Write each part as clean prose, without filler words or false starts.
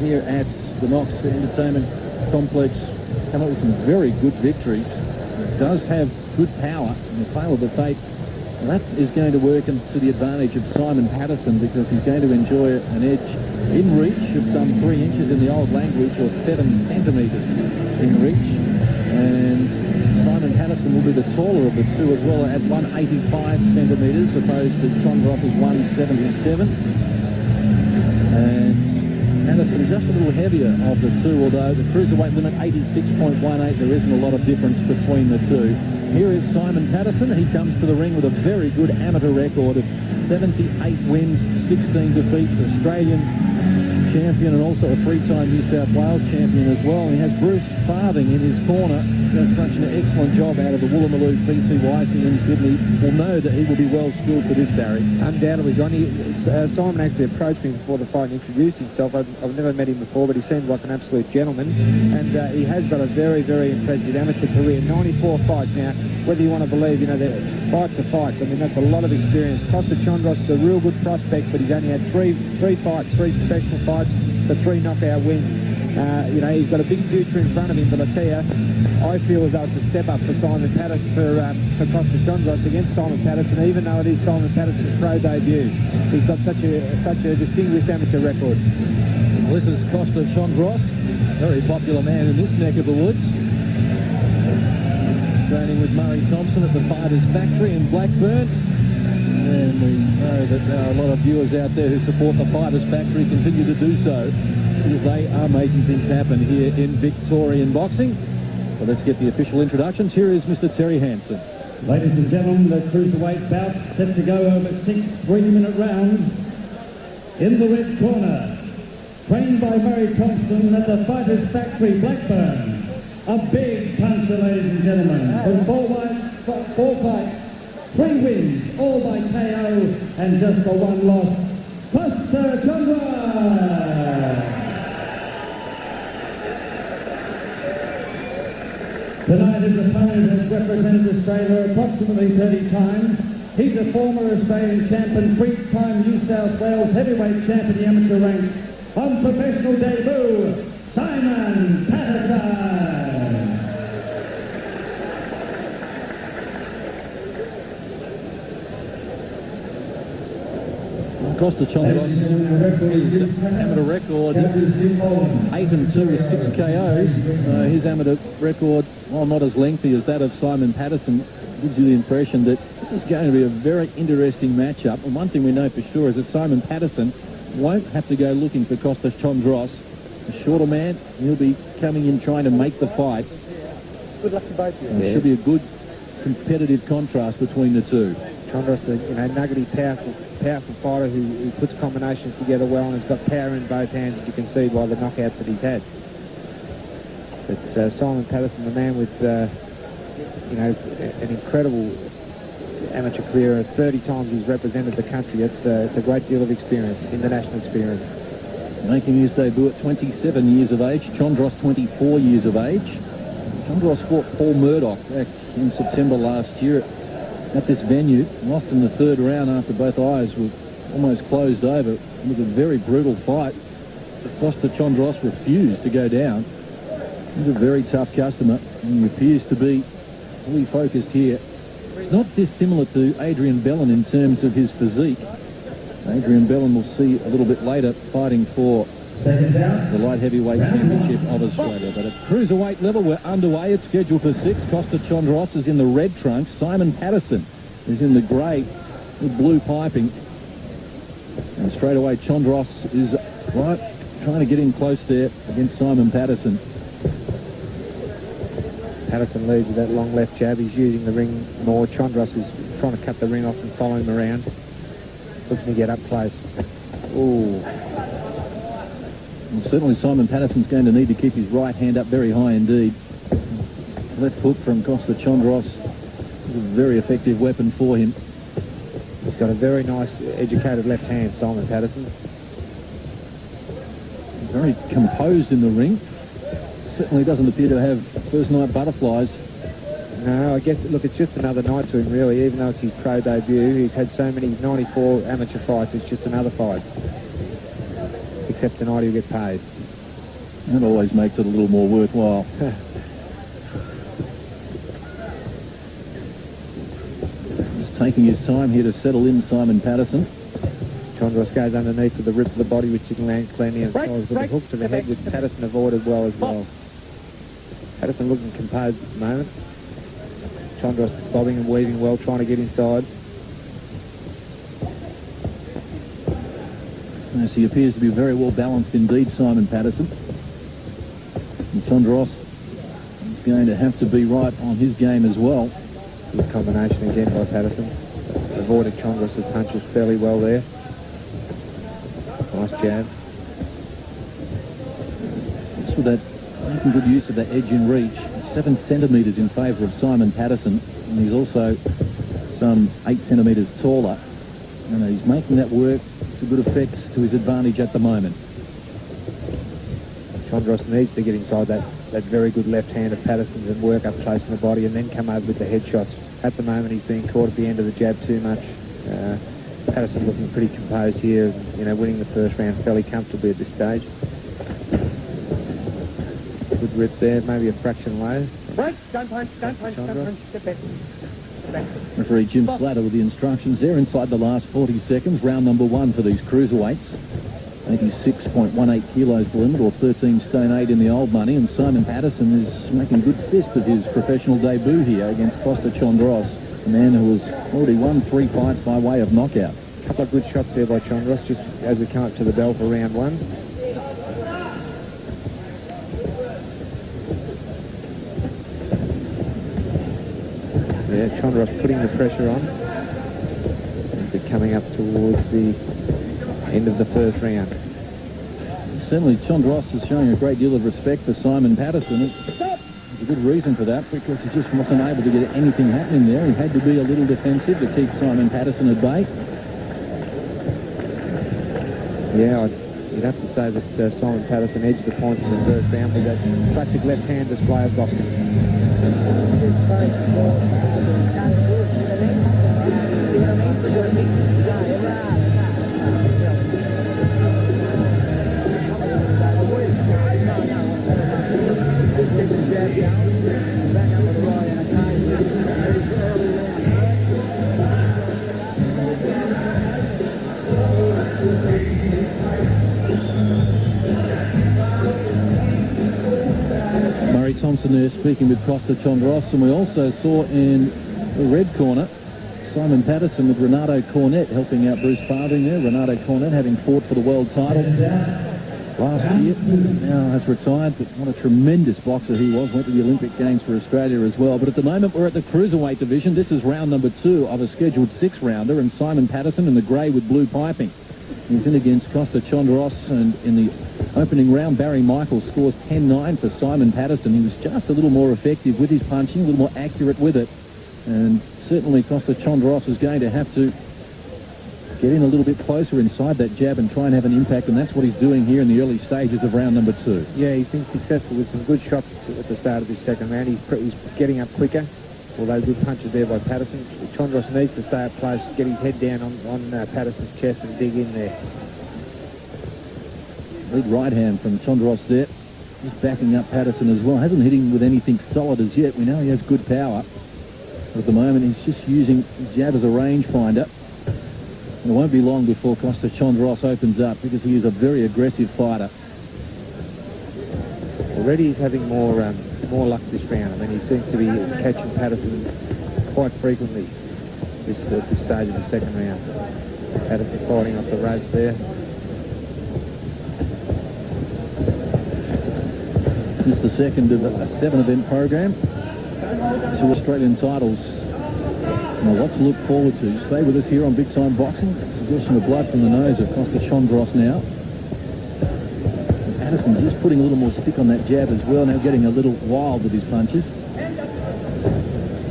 here at the Knox Entertainment Complex. Come up with some very good victories. It does have good power in the tail of the tape. That is going to work to the advantage of Simon Paterson, because he's going to enjoy an edge in reach of some 3 inches in the old language, or 7 centimetres in reach. And Simon Paterson will be the taller of the two as well, at 185 centimetres, opposed to Chondros' 177. And Paterson just a little heavier of the two, although the cruiserweight limit 86.18, there isn't a lot of difference between the two. Here is Simon Paterson. He comes to the ring with a very good amateur record of 78 wins, 16 defeats, Australian champion and also a 3-time New South Wales champion as well. And he has Bruce Farthing in his corner. Does such an excellent job out of the Woolloomooloo PCYC in Sydney. Will know that he will be well skilled for this, Barry. Undoubtedly, Johnny. Simon actually approached me before the fight and introduced himself. I've never met him before, but he seems like an absolute gentleman. And he has got a very, very impressive amateur career. 94 fights now. Whether you want to believe, you know, that fights are fights. I mean, that's a lot of experience. Costa Chondros is a real good prospect, but he's only had three fights, 3 professional fights, for 3 knockout wins. You know, he's got a big future in front of him, but I tell you, I feel as though it's a step up for Simon Paterson, for Costa Chondros against Simon Paterson, even though it is Simon Paterson's pro debut. He's got such a distinguished amateur record. Well, this is Costa Chondros, very popular man in this neck of the woods. Training with Murray Thompson at the Fighters Factory in Blackburn. And we know that there are a lot of viewers out there who support the Fighters Factory, continue to do so, because they are making things happen here in Victorian boxing. So let's get the official introductions. Here is Mr. Terry Hansen. Ladies and gentlemen, the cruiserweight bout set to go over 6 3-minute rounds. In the red corner, trained by Murray Thompson at the Fighters Factory, Blackburn. A big puncher, ladies and gentlemen. From 4 fights, 3 wins, all by KO, and just the 1 loss. Costa Chondros. Tonight his opponent has represented Australia approximately 30 times. He's a former Australian champ and 3-time New South Wales heavyweight champ in the amateur ranks. On professional debut, Simon Paterson. Costa Chondros, his amateur record, 8-2 with 6 KOs. His amateur record, while not as lengthy as that of Simon Paterson, gives you the impression that this is going to be a very interesting matchup. And one thing we know for sure is that Simon Paterson won't have to go looking for Costa Chondros. A shorter man, he'll be coming in trying to make the fight. Good luck to both of you. It should be a good competitive contrast between the two. Chondros, you know, nuggety, powerful fighter who puts combinations together well and has got power in both hands, as you can see by the knockouts that he's had. But Simon Paterson, the man with, you know, an incredible amateur career, 30 times he's represented the country. It's a great deal of experience, international experience. Making his debut at 27 years of age, Chondros 24 years of age. Chondros fought Paul Murdoch back in September last year at this venue, lost in the 3rd round after both eyes were almost closed over. It was a very brutal fight. Costa Chondros refused to go down. He's a very tough customer and he appears to be fully focused here. It's not dissimilar to Adrian Bellin in terms of his physique. Adrian Bellin will see a little bit later fighting for the light heavyweight championship of Australia. But at cruiserweight level, we're underway. It's scheduled for 6. Costa Chondros is in the red trunks. Simon Paterson is in the grey with blue piping. And straight away, Chondros is right, trying to get in close there against Simon Paterson. Paterson leads with that long left jab. He's using the ring more. Chondros is trying to cut the ring off and follow him around. Looking to get up close. Ooh. Well, certainly Simon Paterson's going to need to keep his right hand up very high indeed. Left hook from Costa Chondros is a very effective weapon for him. He's got a very nice, educated left hand, Simon Paterson. Very composed in the ring. Certainly doesn't appear to have first night butterflies. No, I guess, look, it's just another night to him, really, even though it's his pro debut. He's had so many 94 amateur fights, it's just another fight. Except tonight he'll get paid. That always makes it a little more worthwhile. Just taking his time here to settle in, Simon Paterson. Chondros goes underneath with the rip of the body, which he can land cleanly, and follows with the hook to the head, which Paterson avoided well as well. Paterson looking composed at the moment. Chondros bobbing and weaving well, trying to get inside. Yes, he appears to be very well balanced indeed, Simon Paterson. And Chondros is going to have to be right on his game as well. Good combination again by Paterson. Avoided Chondros' punches fairly well there. Nice jab. Just with that, making good use of that edge in reach. 7 centimetres in favour of Simon Paterson, and he's also some 8 centimetres taller. And he's making that work to good effect to his advantage at the moment. Chondros needs to get inside that very good left hand of Paterson's and work up close in the body and then come over with the headshots. At the moment, he's being caught at the end of the jab too much. Paterson looking pretty composed here, winning the first round fairly comfortably at this stage. Good rip there, maybe a fraction low. Right, don't punch, step back. Referee Jim Slatter with the instructions there inside the last 40 seconds. Round number 1 for these cruiserweights. 86.18 kilos per limit, or 13 stone 8 in the old money. And Simon Paterson is making good fist of his professional debut here against Costa Chondros, a man who has already won 3 fights by way of knockout. A couple of good shots there by Chondros just as we come up to the bell for round 1. Yeah, Chondros putting the pressure on. We're coming up towards the end of the first round. Certainly Chondros is showing a great deal of respect for Simon Paterson. There's a good reason for that, because he just wasn't able to get anything happening there. He had to be a little defensive to keep Simon Paterson at bay. Yeah, you'd have to say that Simon Paterson edged the points in the first round with that classic left-hand display of boxing. Thompson there speaking with Costa Chondros, and we also saw in the red corner Simon Paterson with Renato Cornet helping out Bruce Farthing there. Renato Cornet having fought for the world title last year, now has retired, but what a tremendous boxer he was. Went to the Olympic Games for Australia as well. But at the moment we're at the cruiserweight division. This is round number 2 of a scheduled 6-rounder, and Simon Paterson in the grey with blue piping. He's in against Costa Chondros, and in the opening round, Barry Michaels scores 10-9 for Simon Paterson. He was just a little more effective with his punching, a little more accurate with it. And certainly Costa Chondros is going to have to get in a little bit closer inside that jab and try and have an impact, and that's what he's doing here in the early stages of round number 2. Yeah, he's been successful with some good shots at the start of this second round. He's getting up quicker, although good punches there by Paterson. Chondros needs to stay up close, get his head down on Paterson's chest and dig in there. Big right hand from Chondros there. He's backing up Paterson as well. Hasn't hit him with anything solid as yet. We know he has good power. But at the moment, he's just using his jab as a rangefinder. And it won't be long before Costa Chondros opens up, because he is a very aggressive fighter. Already he's having more luck this round. I mean, he seems to be catching Paterson quite frequently at this stage of the second round. Paterson fighting off the ropes there. This is the second of a 7-event program. 2 Australian titles. Now, what to look forward to. Stay with us here on Big Time Boxing. Suggestion of blood from the nose of Costa Chondros now. And Paterson just putting a little more stick on that jab as well, now getting a little wild with his punches.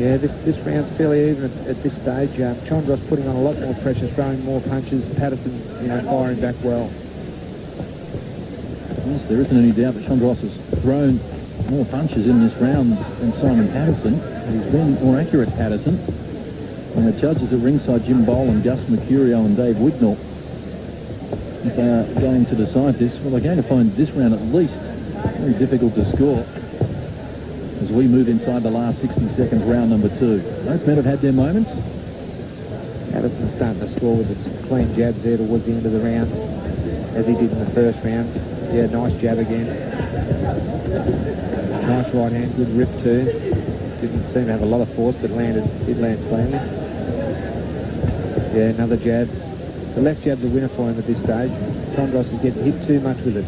Yeah, this round's fairly even at this stage. Chondros putting on a lot more pressure, throwing more punches. Paterson, firing back well. Yes, there isn't any doubt that Chondros has thrown more punches in this round than Simon Paterson. He's been more accurate, Paterson. And the judges at ringside, Jim Boland, Gus Mercurio and Dave Wignall, if they are going to decide this, well, they're going to find this round at least Very difficult to score as we move inside the last 60 seconds, round number 2. Both men have had their moments. Paterson's starting to score with some clean jabs there towards the end of the round, as he did in the first round. Yeah, nice jab again. Nice right hand, good rip too. Didn't seem to have a lot of force, but did land cleanly. Yeah, another jab. The left jab's a winner for him at this stage. Chondros is getting hit too much with it.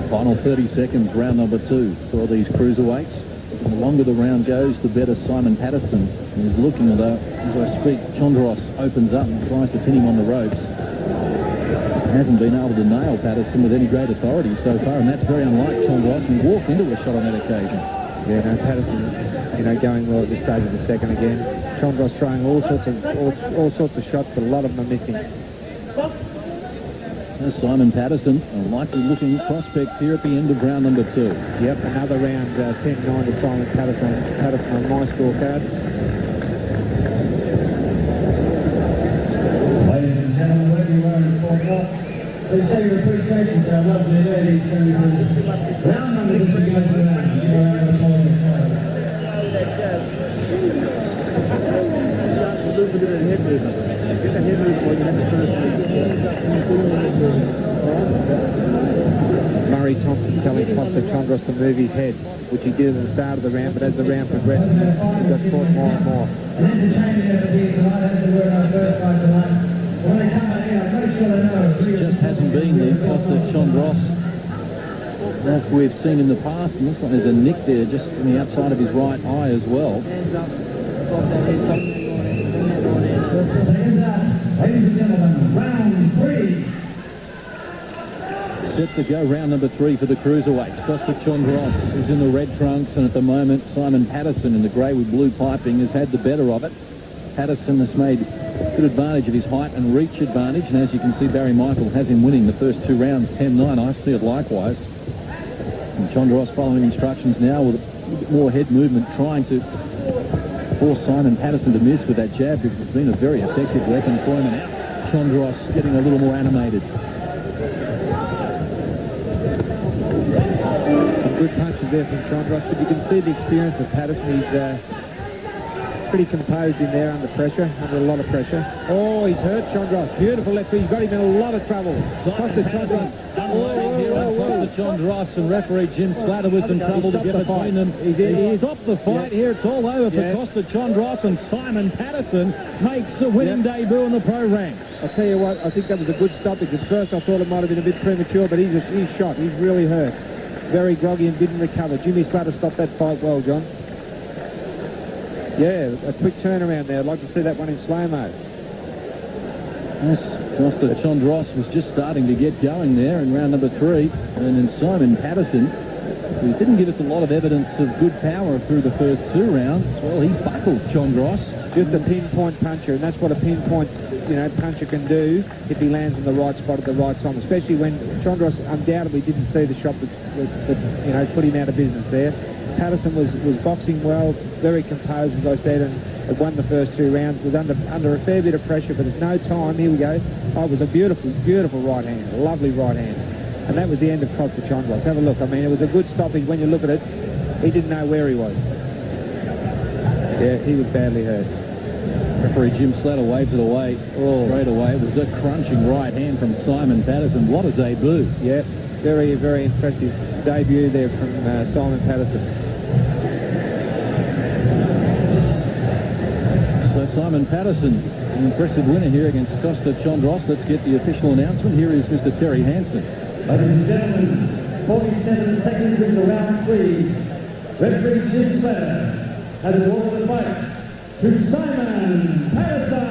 Final 30 seconds, round number 2 for these cruiserweights. And the longer the round goes, the better Simon Paterson is looking. Although, as I speak, Chondros opens up and tries to pin him on the ropes. Hasn't been able to nail Paterson with any great authority so far, and that's very unlike Chondros, and he walked into a shot on that occasion. Yeah, no, Paterson, going well at this stage of the second again. Chondros throwing all sorts of shots, but a lot of them are missing. There's Simon Paterson, a likely looking prospect here at the end of round number 2. Yep, another round 10-9 to Simon Paterson on my scorecard. Ladies and gentlemen, wherever you are in the court, please show your appreciation to our lovely ladies and round number 2 goes around. Give a round of applause. Murray Thompson telling Costa Chondros to move his head, which he did at the start of the round, but as the round progressed, he got caught more and more. Just hasn't been the Costa Chondros like we've seen in the past. It looks like there's a nick there just on the outside of his right eye as well. Ladies and gentlemen, round 3. Set to go, round number 3 for the cruiserweights. Costa Chondros is in the red trunks, and at the moment Simon Paterson in the grey with blue piping has had the better of it. Paterson has made good advantage of his height and reach advantage, and as you can see, Barry Michael has him winning the first 2 rounds 10-9. I see it likewise. And Chondros following instructions now with a bit more head movement, trying to force Simon Paterson to miss with that jab. It's been a very effective weapon for him, and Chondros getting a little more animated. Some good punches there from Chondros, but you can see the experience of Paterson. He's pretty composed in there under pressure, under a lot of pressure. Oh, he's hurt Chondros. Beautiful left hook. He's got him in a lot of trouble. Costa Chondros. Costa Chondros and referee Jim Slatter with some trouble to get between them. He's off the fight here. It's all over for Costa Chondros, and Simon Paterson makes the winning debut in the pro ranks. I'll tell you what, I think that was a good stoppage. At first I thought it might have been a bit premature, but he's shot. He's really hurt. Very groggy and didn't recover. Jimmy Slatter stopped that fight well, John. Yeah, a quick turnaround there. I'd like to see that one in slow-mo. Yes, Costa Chondros was just starting to get going there in round number 3. And then Simon Paterson, who didn't give us a lot of evidence of good power through the first 2 rounds, well, he buckled Chondros. Just a pinpoint puncher, and that's what a pinpoint, puncher can do if he lands in the right spot at the right time, especially when Chondros undoubtedly didn't see the shot that put him out of business there. Paterson was boxing well, very composed, as I said, and had won the first 2 rounds. Was under a fair bit of pressure, but at no time, here we go. Oh, it was a beautiful, beautiful right hand, a lovely right hand. And that was the end of Costa Chondros. Have a look. I mean, it was a good stoppage. When you look at it, he didn't know where he was. Yeah, he was badly hurt. Referee Jim Slatter waves it away straight away. It was a crunching right hand from Simon Paterson. What a debut. Yeah, very, very impressive debut there from Simon Paterson. So Simon Paterson, an impressive winner here against Costa Chondros. Let's get the official announcement. Here is Mr. Terry Hansen. Ladies and gentlemen, 47 seconds into round 3. Referee Jim Slatter has awarded the fight to Simon Paterson.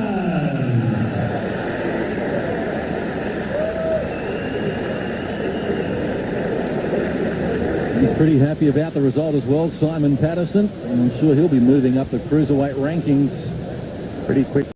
He's pretty happy about the result as well, Simon Paterson. And I'm sure he'll be moving up the cruiserweight rankings pretty quick.